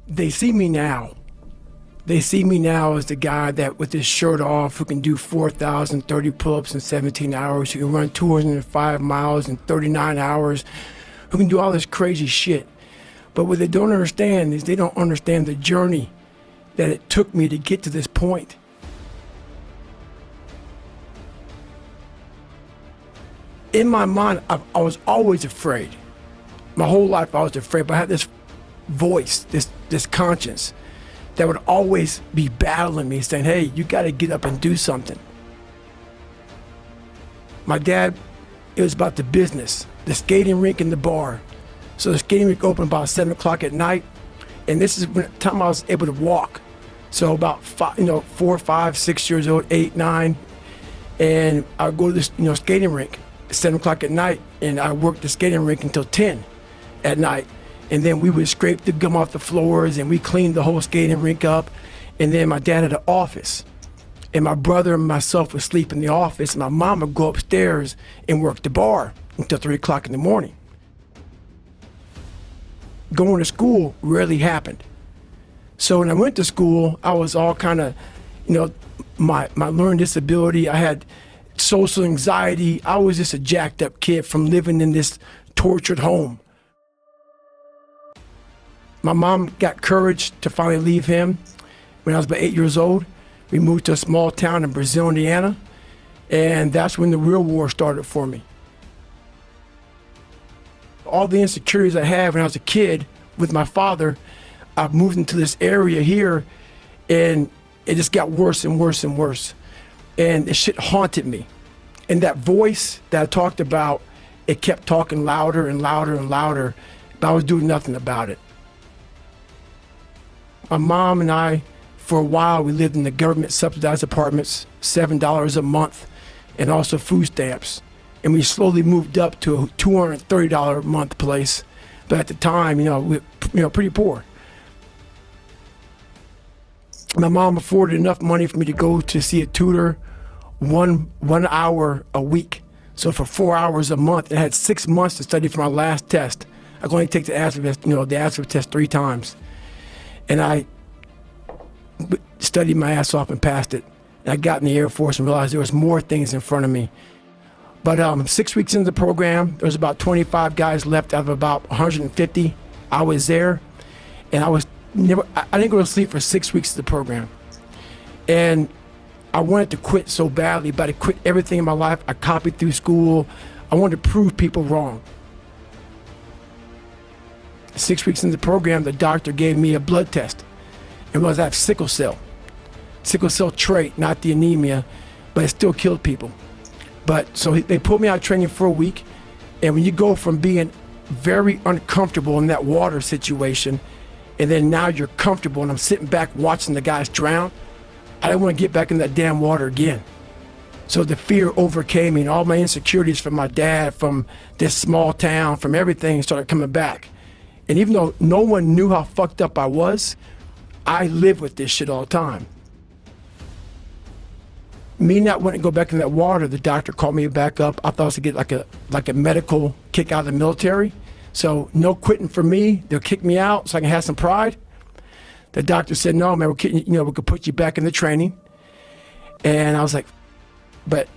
They see me now. They see me now as the guy that with his shirt off, who can do 4,030 pull-ups in 17 hours, who can run 205 miles in 39 hours, who can do all this crazy shit. But what they don't understand is they don't understand the journey that it took me to get to this point. In my mind, I was always afraid. My whole life I was afraid, but I had this voice, this conscience that would always be battling me, saying, hey, you gotta get up and do something. My dad, it was about the business, the skating rink and the bar. So the skating rink opened about 7 o'clock at night, and this is the time I was able to walk. So about 4, 5, 6 years old, 8, 9, and I would go to this skating rink at 7 o'clock at night, and I worked the skating rink until 10 at night. And then we would scrape the gum off the floors, and we cleaned the whole skating rink up. And then my dad had an office, and my brother and myself would sleep in the office, and my mom would go upstairs and work the bar until 3 o'clock in the morning. Going to school rarely happened. So when I went to school, I was all kind of, my learning disability. I had social anxiety. I was just a jacked up kid from living in this tortured home. My mom got courage to finally leave him when I was about 8 years old. We moved to a small town in Brazil, Indiana, and that's when the real war started for me. All the insecurities I had when I was a kid with my father, I moved into this area here, and it just got worse and worse and worse. And the shit haunted me. And that voice that I talked about, it kept talking louder and louder and louder, but I was doing nothing about it. My mom and I, for a while, we lived in the government subsidized apartments, $7 a month, and also food stamps. And we slowly moved up to a $230 a month place. But at the time, we pretty poor. My mom afforded enough money for me to go to see a tutor one hour a week. So for 4 hours a month, I had 6 months to study for my last test. I could only take the ASVAB test 3 times. And I studied my ass off and passed it. And I got in the Air Force and realized there was more things in front of me. But 6 weeks into the program, there was about 25 guys left out of about 150. I was there, and I didn't go to sleep for 6 weeks of the program. And I wanted to quit so badly, but I quit everything in my life. I copied through school. I wanted to prove people wrong. 6 weeks into the program, the doctor gave me a blood test. It was I have sickle cell trait, not the anemia, but it still killed people. But so they put me out training for a week, and when you go from being very uncomfortable in that water situation, and then now you're comfortable, and I'm sitting back watching the guys drown, I didn't want to get back in that damn water again. So the fear overcame me, and all my insecurities from my dad, from this small town, from everything started coming back. And even though no one knew how fucked up I was, I lived with this shit all the time. Me not wanting to go back in that water, the doctor called me back up. I thought I was going to get like a medical kick out of the military. So no quitting for me. They'll kick me out so I can have some pride. The doctor said, no, man, we could put you back in the training. And I was like, but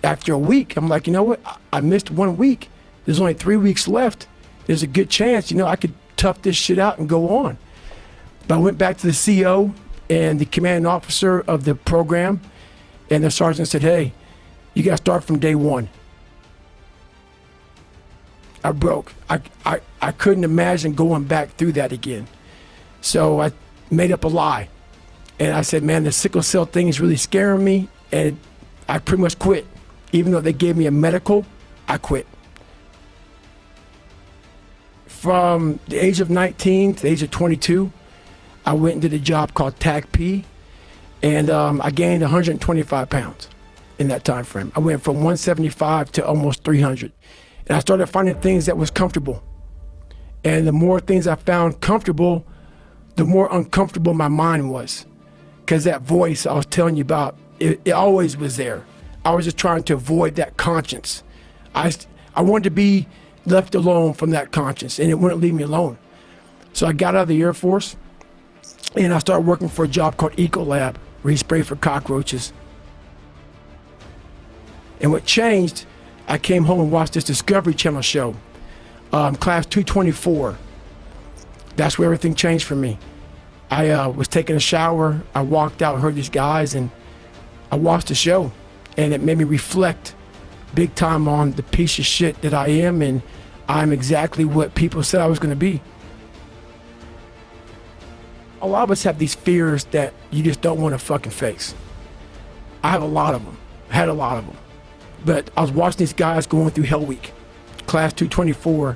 after a week, I'm like, you know what? I missed 1 week. There's only 3 weeks left. There's a good chance, I could tough this shit out and go on. But I went back to the CO and the commanding officer of the program, and the sergeant said, hey, you got to start from day 1. I broke. I couldn't imagine going back through that again. So I made up a lie. And I said, man, the sickle cell thing is really scaring me, and I pretty much quit. Even though they gave me a medical, I quit. From the age of 19 to the age of 22, I went and did a job called TAC-P, and I gained 125 pounds in that time frame. I went from 175 to almost 300. And I started finding things that was comfortable. And the more things I found comfortable, the more uncomfortable my mind was. Because that voice I was telling you about, it always was there. I was just trying to avoid that conscience. I wanted to be left alone from that conscience, and it wouldn't leave me alone. So I got out of the Air Force, And I started working for a job called Ecolab, where he sprayed for cockroaches. And what changed, I came home and watched this Discovery Channel show, Class 224. That's where everything changed for me. I was taking a shower, I walked out, heard these guys, and I watched the show. And it made me reflect big time on the piece of shit that I am, and I'm exactly what people said I was gonna be. A lot of us have these fears that you just don't want to fucking face. I have a lot of them, had a lot of them. But I was watching these guys going through Hell Week, Class 224,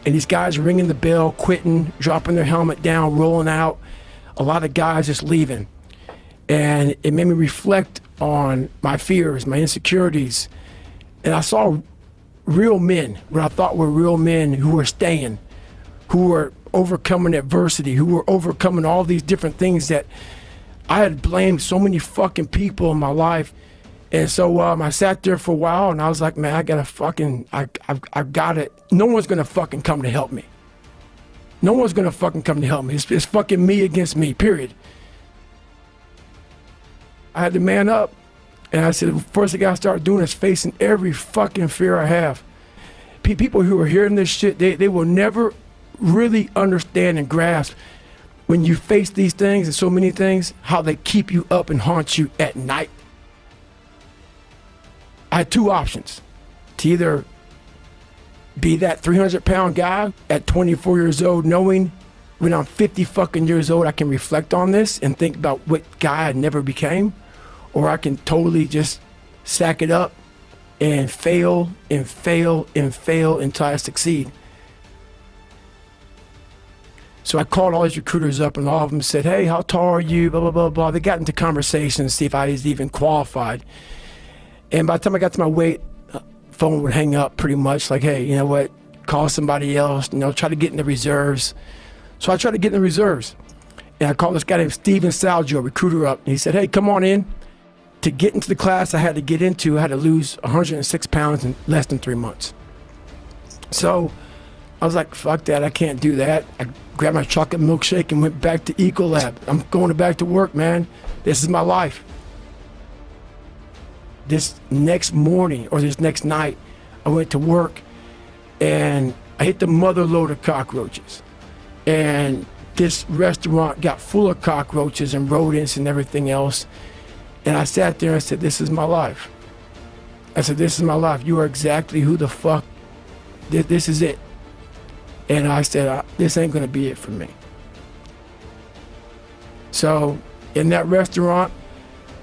and these guys ringing the bell, quitting, dropping their helmet down, rolling out. A lot of guys just leaving. And it made me reflect on my fears, my insecurities. And I saw real men, what I thought were real men who were staying, who were overcoming adversity, who were overcoming all these different things that I had blamed so many fucking people in my life. And so I sat there for a while and I was like, man, I got it. No one's gonna fucking come to help me. No one's gonna fucking come to help me. It's fucking me against me, period. I had to man up. And I said, the first thing I started doing is facing every fucking fear I have. People who are hearing this shit, they will never really understand and grasp when you face these things and so many things, how they keep you up and haunt you at night. I had two options: to either be that 300-pound guy at 24 years old, knowing when I'm 50 fucking years old, I can reflect on this and think about what guy I never became, or I can totally just sack it up and fail and fail and fail until I succeed. So I called all these recruiters up and all of them said, hey, how tall are you, blah, blah, blah, blah. They got into conversations to see if I was even qualified. And by the time I got to my weight, phone would hang up pretty much like, hey, you know what, call somebody else, try to get in the reserves. So I tried to get in the reserves. And I called this guy named Steven Salgio, a recruiter, up. And he said, hey, come on in. To get into the class I had to lose 106 pounds in less than 3 months. So I was like, fuck that, I can't do that. I grabbed my chocolate milkshake and went back to Ecolab. I'm going back to work, man. This is my life. This next morning or this next night, I went to work and I hit the mother load of cockroaches. And this restaurant got full of cockroaches and rodents and everything else. And I sat there and I said, this is my life. I said, this is my life. You are exactly who the fuck, this is it. And I said, this ain't gonna be it for me. So in that restaurant,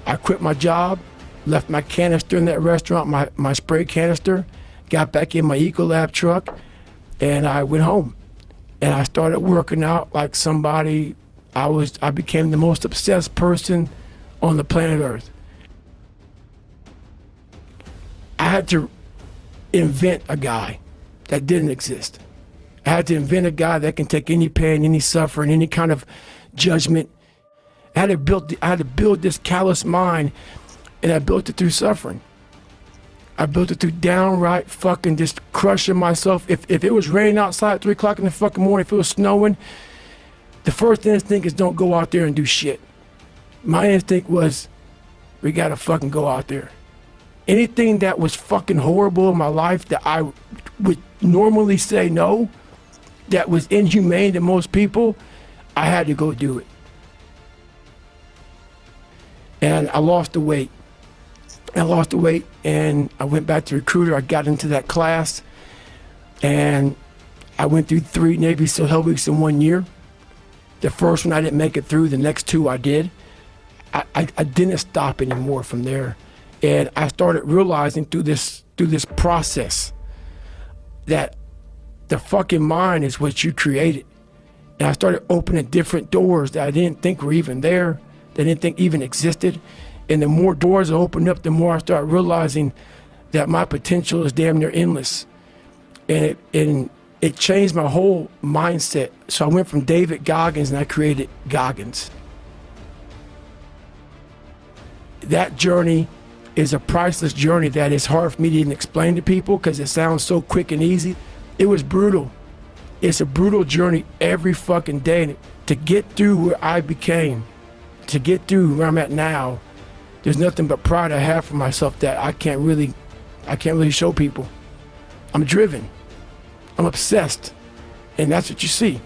I quit my job, left my canister in that restaurant, my spray canister, got back in my Ecolab truck, and I went home. And I started working out like somebody, I became the most obsessed person on the planet Earth. I had to invent a guy that didn't exist. I had to invent a guy that can take any pain, any suffering, any kind of judgment. I had to build this callous mind, and I built it through suffering. I built it through downright fucking just crushing myself. If it was raining outside at 3 o'clock in the fucking morning, if it was snowing, the first instinct is don't go out there and do shit. My instinct was, we gotta fucking go out there. Anything that was fucking horrible in my life that I would normally say no, that was inhumane to most people, I had to go do it. And I lost the weight. And I went back to recruiter. I got into that class and I went through 3 Navy SEAL Hell Weeks in 1 year. The first one I didn't make it through, the next 2 I did. I didn't stop anymore from there. And I started realizing through this process that the fucking mind is what you created. And I started opening different doors that I didn't think were even there, that I didn't think even existed. And the more doors I opened up, the more I started realizing that my potential is damn near endless. And it changed my whole mindset. So I went from David Goggins and I created Goggins. That journey is a priceless journey that is hard for me to even explain to people because it sounds so quick and easy. It was brutal. It's a brutal journey every fucking day. And to get through where I became, to get through where I'm at now, there's nothing but pride I have for myself that I can't really show people. I'm driven. I'm obsessed. And that's what you see.